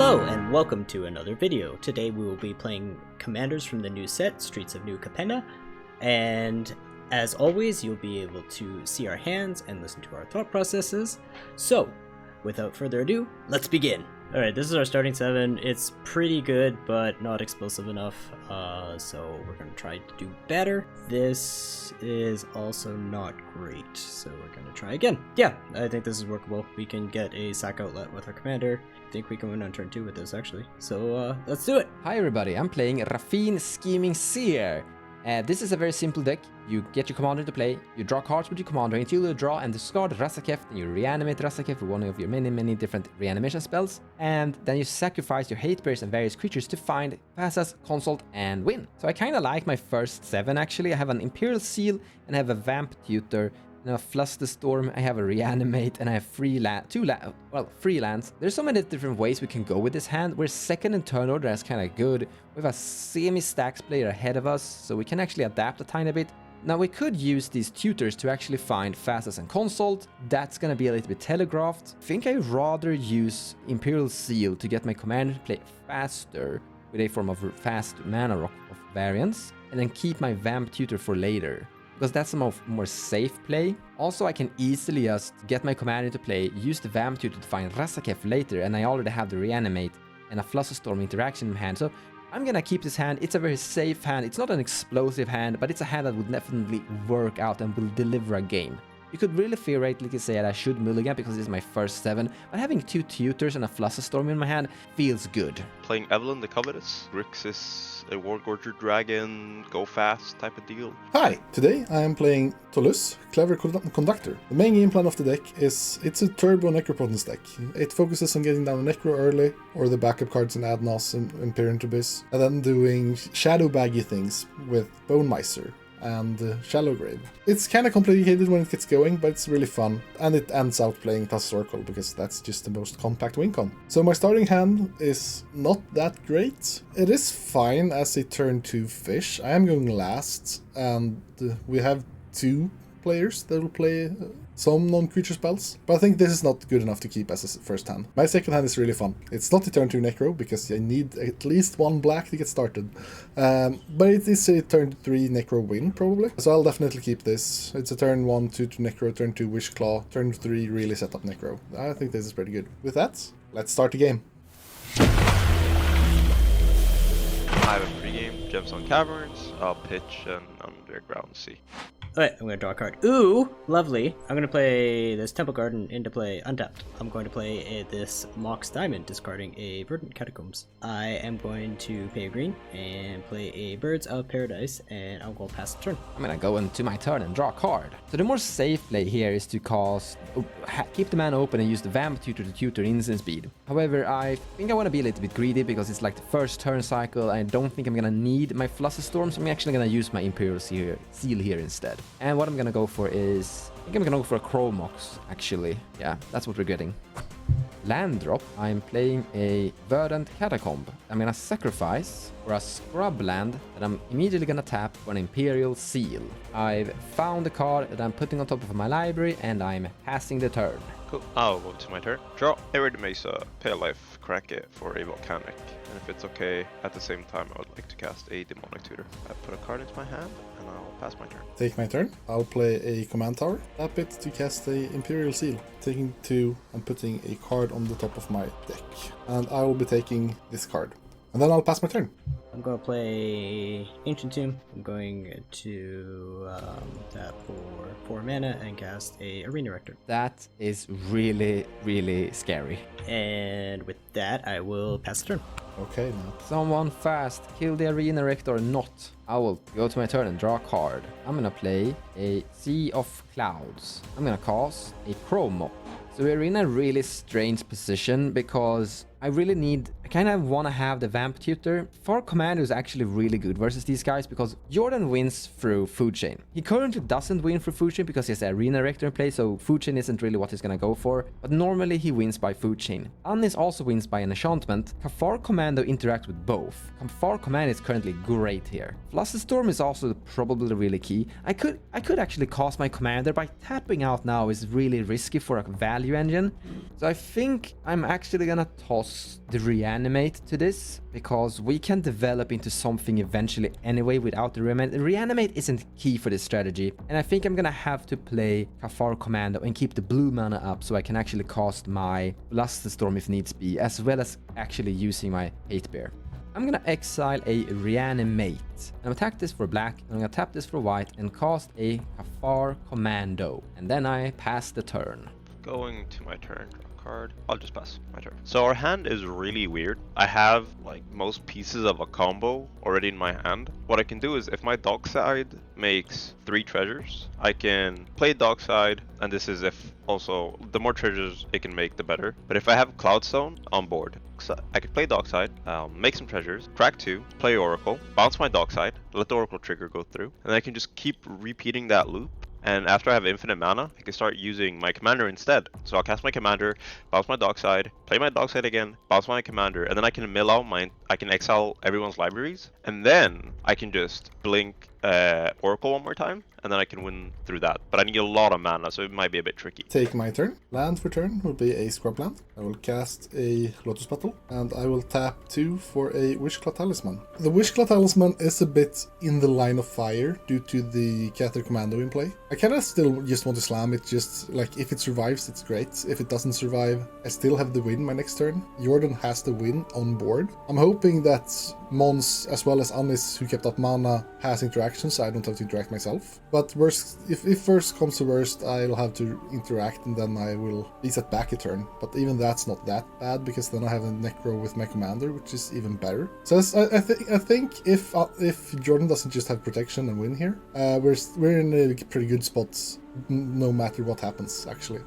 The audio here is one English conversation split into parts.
Hello and welcome to another video. Today we will be playing commanders from the new set, Streets of New Capenna, and as always you'll be able to see our hands and listen to our thought processes. So, without further ado, let's begin. Alright, this is our starting 7. It's pretty good, but not explosive enough, so we're going to try to do better. This is also not great, so we're going to try again. Yeah, I think this is workable. We can get a sack outlet with our commander. I think we can win on turn 2 with this, actually. So, let's do it! Hi everybody, I'm playing Raffine Scheming Seer. This is a very simple deck. You get your commander to play, you draw cards with your commander until you draw and discard Rassakef, then you reanimate Rassakef with one of your many different reanimation spells, and then you sacrifice your hate bears and various creatures to find Passas, Consult, and win. So I kinda like my first 7 actually. I have an Imperial Seal, and I have a Vamp Tutor, and a Fluster Storm, I have a Reanimate, and I have three lands. There's so many different ways we can go with this hand. We're second in turn order, that's kinda good. We have a semi-stacks player ahead of us, so we can actually adapt a tiny bit. Now we could use these tutors to actually find Fastest and Consult. That's gonna be a little bit telegraphed. I think I'd rather use Imperial Seal to get my commander to play faster with a form of fast mana rock of variance, and then keep my Vamp Tutor for later, because that's a more safe play. Also, I can easily just get my commander to play, use the Vamp Tutor to find Rassakef later, and I already have the Reanimate and a Flusterstorm interaction in my hand. So I'm gonna keep this hand. It's a very safe hand. It's not an explosive hand, but it's a hand that would definitely work out and will deliver a game. You could really theoretically say that I should mulligan because this is my first 7, but having 2 tutors and a Flusterstorm in my hand feels good. Playing Evelyn the Covetous. Grix is a Wargorger Dragon, go fast type of deal. Hi! Today I am playing Toluz, Clever Conductor. The main game plan of the deck is it's a turbo Necropotence deck. It focuses on getting down a Necro early, or the backup cards in Adnos and Imperial Abyss, and then doing shadow baggy things with Bone Miser and Shallow Grave. It's kind of complicated when it gets going, but it's really fun, and it ends out playing Task Oracle because that's just the most compact win con. So my starting hand is not that great. It is fine as a turn 2 fish. I am going last, and we have 2 players that will play some non-creature spells, but I think this is not good enough to keep as a first hand. My second hand is really fun. It's not a turn 2 Necro, because I need at least 1 black to get started, but it is a turn 3 Necro win, probably, so I'll definitely keep this. It's a turn 1 2 to Necro, turn 2 Wish Claw, turn 3 really set up Necro. I think this is pretty good. With that, let's start the game. I have a pregame, Gemstone Caverns, I'll pitch an Underground Sea. Alright, I'm going to draw a card. Ooh, lovely. I'm going to play this Temple Garden into play untapped. I'm going to play this Mox Diamond, discarding a Verdant Catacombs. I am going to pay a green and play a Birds of Paradise, and I'll go past the turn. I'm gonna go into my turn and draw a card. So the more safe play here is to cast, keep the mana open and use the Vamp Tutor to tutor instant speed. However, I think I want to be a little bit greedy because it's like the first turn cycle. I don't think I'm gonna need my Flusterstorm, so I'm actually gonna use my Imperial Seal here instead. And what I'm gonna go for is, I think I'm gonna go for a Chromox, actually. Yeah, that's what we're getting. Land drop, I'm playing a Verdant Catacomb. I'm gonna sacrifice for a scrub land that I'm immediately gonna tap for an Imperial Seal. I've found a card that I'm putting on top of my library, and I'm passing the turn. Cool, I'll go to my turn. Draw Every Mesa, pay a life, crack it for a Volcanic. And if it's okay, at the same time I would like to cast a Demonic Tutor. I put a card into my hand, and I'll pass my turn. Take my turn. I'll play a Command Tower. Tap it to cast a Imperial Seal. Taking 2 and putting a card on the top of my deck. And I will be taking this card. And then I'll pass my turn. I'm going to play Ancient Tomb. I'm going to tap for 4 mana and cast a Arena Rector. That is really scary. And with that, I will pass the turn. Okay, now. Someone fast, kill the Arena Rector or not. I will go to my turn and draw a card. I'm gonna play a Sea of Clouds. I'm gonna cast a Chromo. So we're in a really strange position because I kind of want to have the Vamp Tutor. For Commander is actually really good versus these guys because Jordan wins through Food Chain. He currently doesn't win through Food Chain because he has the Arena Rector in play, so Food Chain isn't really what he's gonna go for, but normally he wins by Food Chain. Anis also wins by an enchantment. Kafar Commando interacts with both. Kafar Command is currently great here. Flusterstorm is also probably really key. I could actually cast my Commander, by tapping out now is really risky for a value engine. So I think I'm actually gonna toss cost the reanimate to this, because we can develop into something eventually anyway without the reanimate. Reanimate isn't key for this strategy, and I think I'm gonna have to play Cathar Commando and keep the blue mana up so I can actually cast my Blusterstorm if needs be, as well as actually using my Hate Bear. I'm gonna exile a Reanimate. I'm gonna attack this for black, I'm gonna tap this for white, and cast a Cathar Commando. And then I pass the turn. Going to my turn, draw a card. I'll just pass my turn. So our hand is really weird. I have like most pieces of a combo already in my hand. What I can do is if my dockside makes 3 treasures, I can play dockside, and this is if also the more treasures it can make, the better. But if I have Cloudstone on board, so I could play dockside, make some treasures, crack 2, play Oracle, bounce my dockside, let the Oracle trigger go through, and I can just keep repeating that loop. And after I have infinite mana, I can start using my commander instead. So I'll cast my commander, bounce my dockside, play my dockside again, bounce my commander, and then I can mill out I can exile everyone's libraries, and then I can just blink Oracle one more time, and then I can win through that. But I need a lot of mana, so it might be a bit tricky. Take my turn. Land for turn will be a scrub land. I will cast a Lotus Petal, and I will tap 2 for a Wishclaw Talisman. The Wishclaw Talisman is a bit in the line of fire due to the Cathar Commando in play. I kinda still just want to slam it, just like if it survives, it's great. If it doesn't survive, I still have the win my next turn. Jordan has the win on board. I'm hoping that Mons, as well as Anis, who kept up mana, has interactions, so I don't have to interact myself. But worst, if worst comes to worst, I'll have to interact, and then I will reset back a turn. But even that's not that bad, because then I have a Necro with my commander, which is even better. So I think if Jordan doesn't just have protection and win here, we're in a pretty good spot, no matter what happens, actually.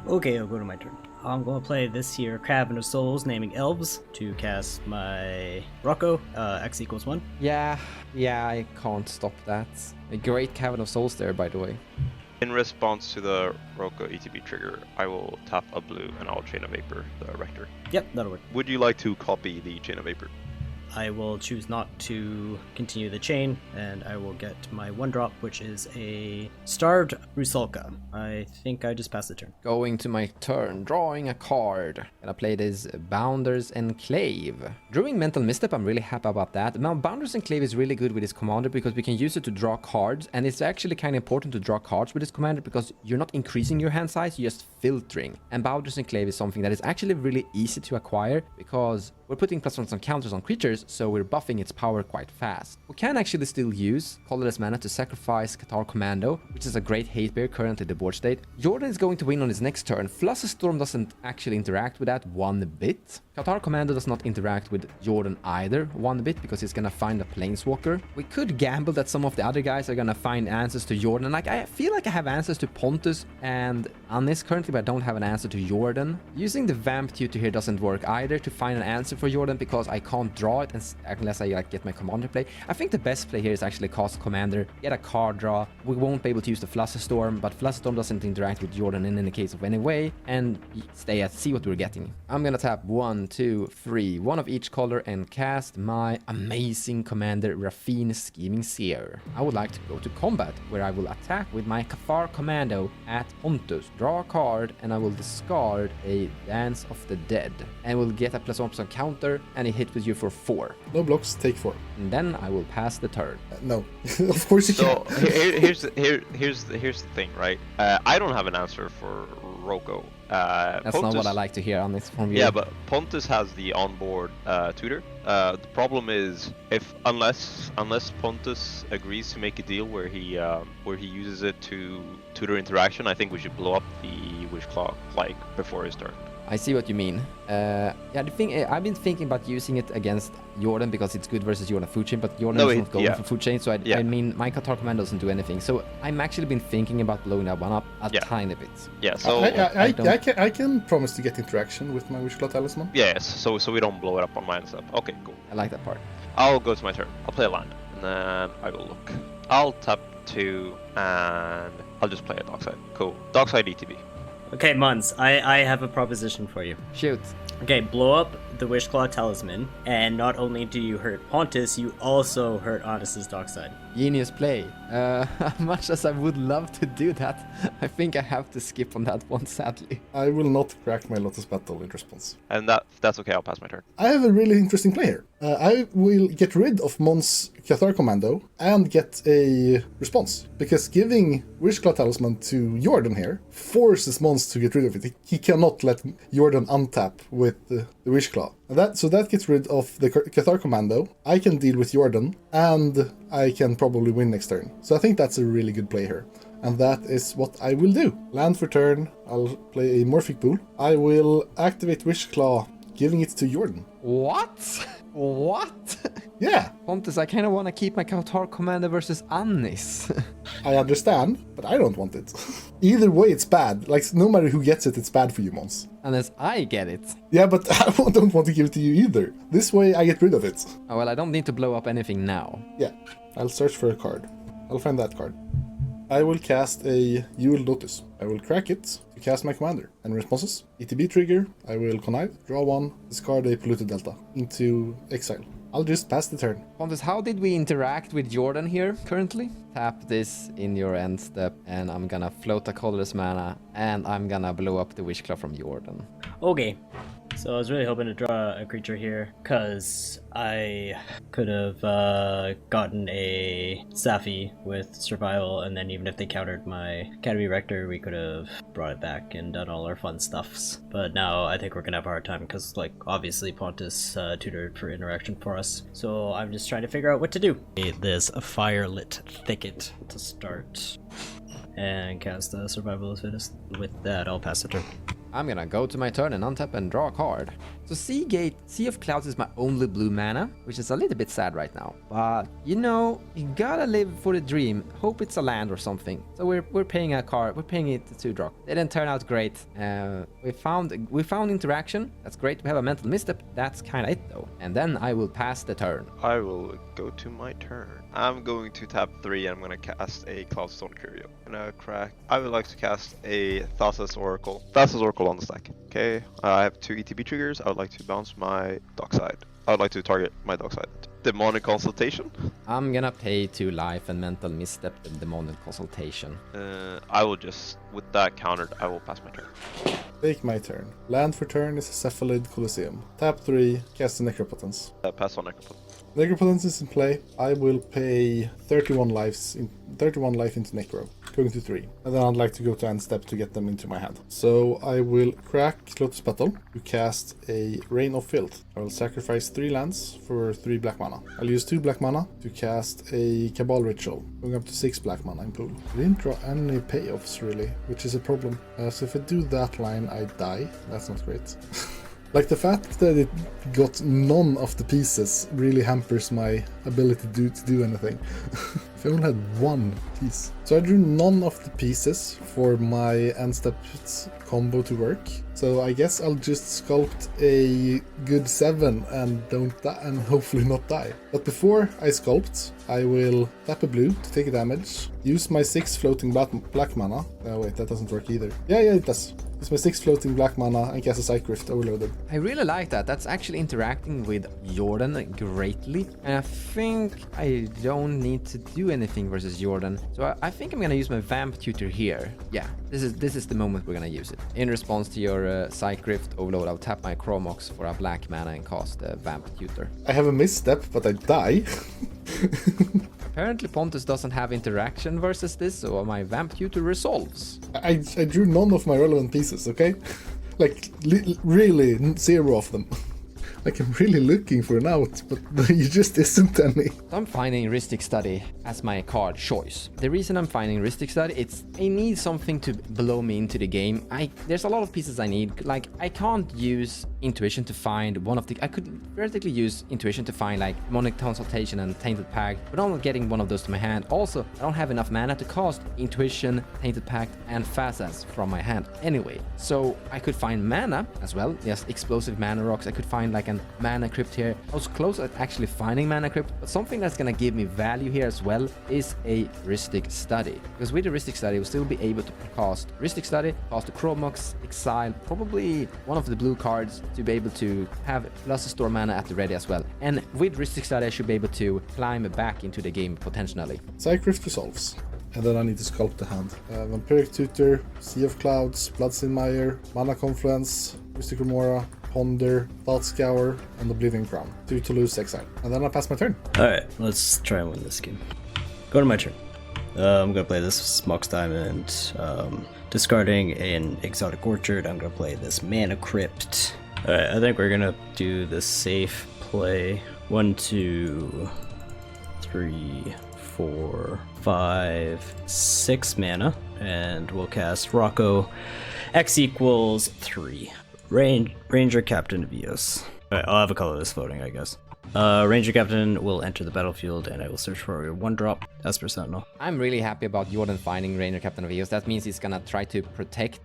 Okay, I'll go to my turn. I'm going to play this here Capenna of Souls, naming Elves, to cast my Rocco, X equals 1. Yeah, I can't stop that. A great Capenna of Souls there, by the way. In response to the Rocco ETB trigger, I will tap a blue and I'll Chain of Vapor the Rector. Yep, that'll work. Would you like to copy the Chain of Vapor? I will choose not to continue the chain, and I will get my 1-drop, which is a Starved Rusalka. I think I just passed the turn. Going to my turn, drawing a card. Gonna play this Bounder's Enclave. Drawing Mental Misstep, I'm really happy about that. Now, Bounder's Enclave is really good with his commander because we can use it to draw cards, and it's actually kind of important to draw cards with his commander because you're not increasing your hand size, you're just filtering. And Bounder's Enclave is something that is actually really easy to acquire because we're putting +1 some counters on creatures, so we're buffing its power quite fast. We can actually still use colorless mana to sacrifice Cathar Commando, which is a great hate bear currently the board state. Jordan is going to win on his next turn. Flusterstorm doesn't actually interact with that one bit. Cathar Commando does not interact with Jordan either one bit because he's gonna find a Planeswalker. We could gamble that some of the other guys are gonna find answers to Jordan. Like, I feel like I have answers to Pontus and Anis currently, but I don't have an answer to Jordan. Using the Vamp Tutor here doesn't work either to find an answer for Jordan because I can't draw it unless I like get my commander play. I think the best play here is actually cast commander, get a card draw. We won't be able to use the Flusterstorm, but Flusterstorm doesn't interact with Jordan in any case of any way, and see what we're getting. I'm gonna tap 1, 2, 3, one of each color, and cast my amazing commander Raffine Scheming Seer. I would like to go to combat, where I will attack with my Cathar Commando at Pontus, draw a card, and I will discard a Dance of the Dead, and will get a +1 counter, and it hit with you for 4. No blocks, take 4. And then I will pass the turn. No, of course you So can't. here's the thing, right? I don't have an answer for Rocco. That's Pontus, not what I like to hear on this from you. Yeah, but Pontus has the onboard tutor. The problem is unless Pontus agrees to make a deal where he uses it to tutor interaction, I think we should blow up the Wishclaw like before his turn. I see what you mean. Yeah, the thing I've been thinking about using it against Jordan because it's good versus Jordan food chain, but Jordan is not going for food chain, so I mean my Cathar Commando doesn't do anything. So I'm actually been thinking about blowing that one up a tiny bit. Yeah, so I can promise to get interaction with my Wishclaw Talisman. Yes, so we don't blow it up on mine stuff. Okay, cool. I like that part. I'll go to my turn. I'll play a land, and then I will look. I'll tap 2, and I'll just play a dockside. Cool. Dockside ETB. Okay, Muns, I have a proposition for you. Shoot. Okay, blow up the Wishclaw Talisman, and not only do you hurt Pontus, you also hurt Anis's dockside. Genius play. Much as I would love to do that, I think I have to skip on that one, sadly. I will not crack my Lotus Petal in response. And that's okay, I'll pass my turn. I have a really interesting play here. I will get rid of Mon's Cathar Commando and get a response. Because giving Wishclaw Talisman to Jordan here forces Mons to get rid of it. He cannot let Jordan untap with the Wishclaw. So that gets rid of the Cathar Commando. I can deal with Jordan, and I can probably win next turn. So I think that's a really good play here. And that is what I will do. Land for turn, I'll play a Morphic Pool. I will activate Wishclaw, giving it to Jordan. What? What? Yeah, Pontus, I kind of want to keep my Cathar Commander versus Annis. I understand, but I don't want it. Either way, it's bad. Like, no matter who gets it, it's bad for you, Mons. Unless I get it. Yeah, but I don't want to give it to you either. This way, I get rid of it. Oh, well, I don't need to blow up anything now. Yeah, I'll search for a card. I'll find that card. I will cast a Jewel Lotus. I will crack it to cast my commander. And responses: ETB trigger, I will connive, draw one, discard a polluted delta into exile. I'll just pass the turn. Pontus, how did we interact with Jordan here currently? Tap this in your end step, and I'm gonna float a colorless mana, and I'm gonna blow up the Wishclaw from Jordan. Okay. So I was really hoping to draw a creature here, because I could have gotten a Safi with survival, and then even if they countered my Academy Rector, we could have brought it back and done all our fun stuffs. But now I think we're gonna have a hard time, because, like, obviously Pontus tutored for interaction for us. So I'm just trying to figure out what to do. There's a Firelit Thicket to start, and cast a Survival is Fittest. With that, I'll pass the turn. I'm gonna go to my turn and untap and draw a card. So Sea of Clouds is my only blue mana, which is a little bit sad right now. But, you know, you gotta live for the dream. Hope it's a land or something. So we're paying a card, we're paying it to draw. It didn't turn out great. We found interaction, that's great. We have a mental misstep, that's kinda it though. And then I will pass the turn. I will go to my turn. I'm going to tap 3 and I'm going to cast a Cloudstone Curio. I would like to cast a Thassa's Oracle. Thassa's Oracle on the stack. Okay, I have 2 ETB triggers. I would like to bounce my Dockside. I would like to target my Dockside. Demonic Consultation. I'm gonna pay 2 life and mental misstep the Demonic Consultation. I will just, with that countered, I will pass my turn. Take my turn. Land for turn is a Cephalid Colosseum. Tap 3, cast a Necropotence. Pass on Necropotence. Necropotence is in play. I will pay 31 life into Necro, going to 3. And then I'd like to go to end step to get them into my hand. So I will crack Lotus Petal to cast a Rain of Filth. I will sacrifice 3 lands for 3 black mana. I'll use 2 black mana to cast a Cabal Ritual, going up to 6 black mana in pool. I didn't draw any payoffs really, which is a problem. So if I do that line, I die. That's not great. Like, the fact that it got none of the pieces really hampers my ability to do anything. If I only had 1 piece. So I drew none of the pieces for my end step combo to work. So I guess I'll just sculpt a good 7 and don't die, and hopefully not die. But before I sculpt, I will tap a blue to take a damage, use my 6 floating black mana. Oh wait, that doesn't work either. Yeah, it does. Use my 6 floating black mana and cast a Psych Rift Overloaded. I really like that. That's actually interacting with Jordan greatly. And I think I don't need to do anything versus Jordan. So I think I'm gonna use my Vamp Tutor here. Yeah, this is the moment we're gonna use it. In response to your Psych Rift Overload, I'll tap my Chromox for a black mana and cast Vamp Tutor. I have a misstep, but I die. Apparently Pontus doesn't have interaction versus this, so my Vamp Tutor resolves. I drew none of my relevant pieces, okay? Like, really, 0 of them. Like, I'm really looking for an out, but there just isn't any. I'm finding Rhystic Study as my card choice. The reason I'm finding Rhystic Study, it's I need something to blow me into the game. There's a lot of pieces I need. Like, I can't use Intuition to find one of the... I could theoretically use Intuition to find, like, Demonic Consultation and Tainted Pact, but I'm not getting one of those to my hand. Also, I don't have enough mana to cast Intuition, Tainted Pact, and Facets from my hand anyway. So I could find mana as well. Yes, explosive mana rocks. I could find, like, an Mana Crypt here. I was close at actually finding Mana Crypt, but something that's gonna give me value here as well well is a Rhystic Study. Because with the Rhystic Study, we'll still be able to cast Rhystic Study, cast the Chromox, exile probably one of the blue cards to be able to have plus store mana at the ready as well. And with Rhystic Study, I should be able to climb back into the game potentially. Psychic resolves. And then I need to sculpt the hand. Vampiric Tutor, Sea of Clouds, Bloodsin Mire, Mana Confluence, Mystic Remora, Ponder, Thought Scour, and Oblivion Crown. 2 Toluz exile. And then I pass my turn. Alright, let's try and win this game. Go to my turn. I'm gonna play this Mox Diamond. Discarding an Exotic Orchard, I'm gonna play this Mana Crypt. Alright, I think we're gonna do the safe play. 1, 2, 3, 4, 5, 6 mana, and we'll cast Rocco. X equals 3. Ranger Captain of Eos. Alright, I'll have a colorless voting, I guess. Ranger Captain will enter the battlefield, and I will search for a 1-drop Esper Sentinel. I'm really happy about Jordan finding Ranger Captain of Eos. That means he's gonna try to protect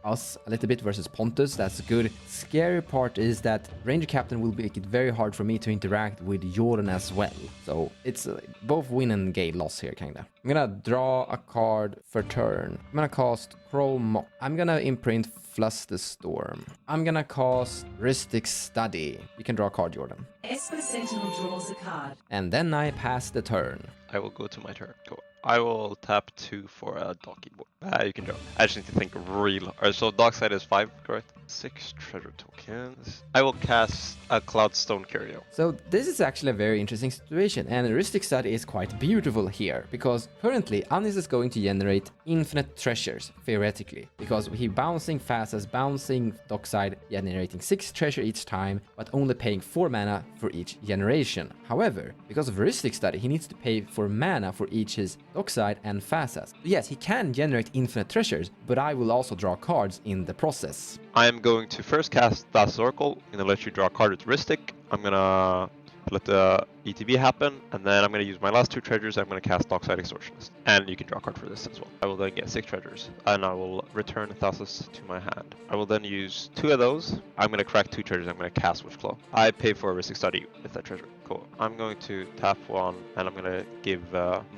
us a little bit versus Pontus. That's good. Scary part is that Ranger Captain will make it very hard for me to interact with Jordan as well. So it's both win and gain loss here, kinda. I'm gonna draw a card for turn. I'm gonna cast Chrome. I'm gonna imprint Flush the Storm. I'm gonna cast Rhystic Study. You can draw a card, Jordan. Esper Sentinel draws a card. And then I pass the turn. I will go to my turn. Cool. I will tap 2 for a docky board. You can draw. I just need to think real. So Dockside is 5, correct? 6 treasure tokens. I will cast a Cloudstone Curio. So this is actually a very interesting situation, and Rhystic Study is quite beautiful here, because currently Anis is going to generate infinite treasures, theoretically, because he bouncing fast as bouncing Dockside, generating 6 treasure each time, but only paying 4 mana for each generation. However, because of Rhystic Study, he needs to pay for mana for each his Dockside and Fast. Yes, he can generate infinite treasures, but I will also draw cards in the process. I am going to first cast Thassa's Oracle. I'm going to let you draw a card with Rhystic. I'm going to let the ETB happen, and then I'm going to use my last 2 treasures. I'm going to cast Dockside Extortionist. And you can draw a card for this as well. I will then get 6 treasures, and I will return Thassa's to my hand. I will then use 2 of those. I'm going to crack 2 treasures. I'm going to cast Witchclaw. I pay for a Rhystic Study with that treasure. Cool. I'm going to tap 1, and I'm going to give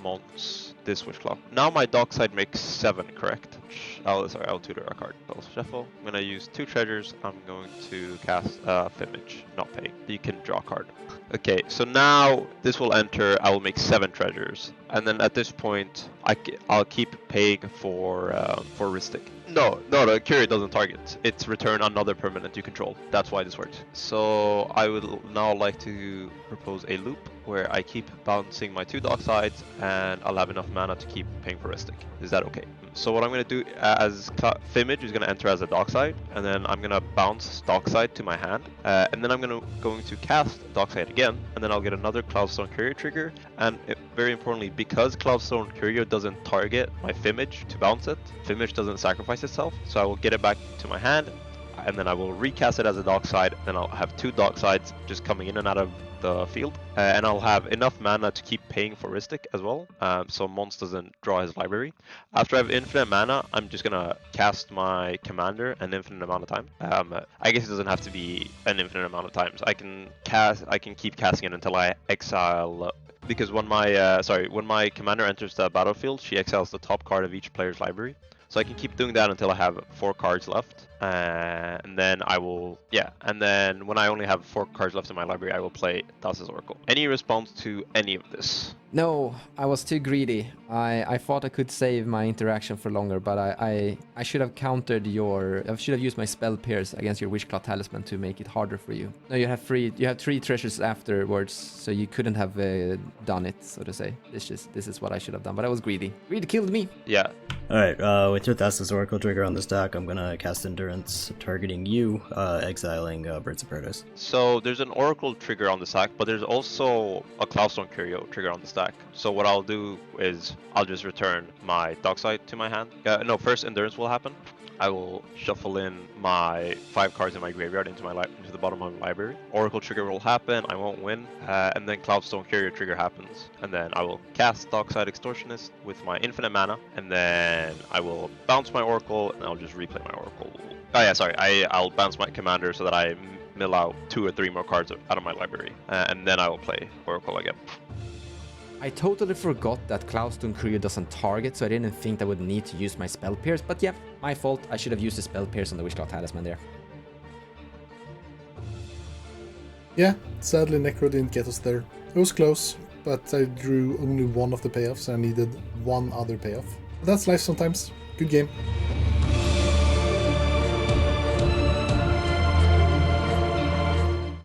Mons this Witchclaw. Now my Dockside makes 7, correct? I'll tutor a card. I'll shuffle. I'm going to use 2 treasures. I'm going to cast Fimage, not pay. You can draw a card. Okay, so now this will enter. I will make 7 treasures, and then at this point, I'll keep paying for Rhystic. No, the Curio doesn't target. It's return another permanent you control. That's why this works. So I would now like to propose a loop where I keep bouncing my 2 Docksides, and I'll have enough mana to keep paying for Rhystic. Is that okay? So what I'm going to do as Fimage is going to enter as a Dockside, and then I'm going to bounce Dockside to my hand, and then I'm going to cast Dockside again, and then I'll get another Cloudstone Curio trigger, and very importantly, because Cloudstone Curio doesn't target my Fimage to bounce it, Fimage doesn't sacrifice itself, so I will get it back to my hand, and then I will recast it as a Dockside, then I'll have 2 Docksides just coming in and out of the field, and I'll have enough mana to keep paying for Rhystic as well, so Mons doesn't draw his library. After I have infinite mana, I'm just gonna cast my commander an infinite amount of time. I guess it doesn't have to be an infinite amount of times. I can keep casting it until I exile, because when my commander enters the battlefield, she exiles the top card of each player's library. So I can keep doing that until I have 4 cards left, and then and then when I only have 4 cards left in my library, I will play Thassa's Oracle. Any response to any of this? No, I was too greedy. I thought I could save my interaction for longer, but I should have countered I should have used my Spell Pierce against your Witchclaw Talisman to make it harder for you. No, you have 3 treasures afterwards, so you couldn't have done it, so to say. This is what I should have done, but I was greedy. Greed killed me. Yeah. Alright, with your Thassa's Oracle trigger on the stack, I'm gonna cast Endurance, targeting you, exiling Birds of Paradise. So there's an Oracle trigger on the stack, but there's also a Cloudstone Curio trigger on the stack. So what I'll do is I'll just return my Dockside to my hand. First Endurance will happen. I will shuffle in my 5 cards in my graveyard into the bottom of my library. Oracle trigger will happen, I won't win, and then Cloudstone Curio trigger happens, and then I will cast Dockside Extortionist with my infinite mana, and then I will bounce my Oracle, and I'll just replay my Oracle. I'll bounce my commander so that I mill out 2 or 3 more cards out of my library, and then I will play Oracle again. I totally forgot that Cloudstone Courier doesn't target, so I didn't think I would need to use my Spell Pierce, but yeah, my fault. I should have used the Spell Pierce on the Wishclaw Talisman there. Yeah, sadly Necro didn't get us there. It was close, but I drew only one of the payoffs and I needed one other payoff. But that's life sometimes. Good game.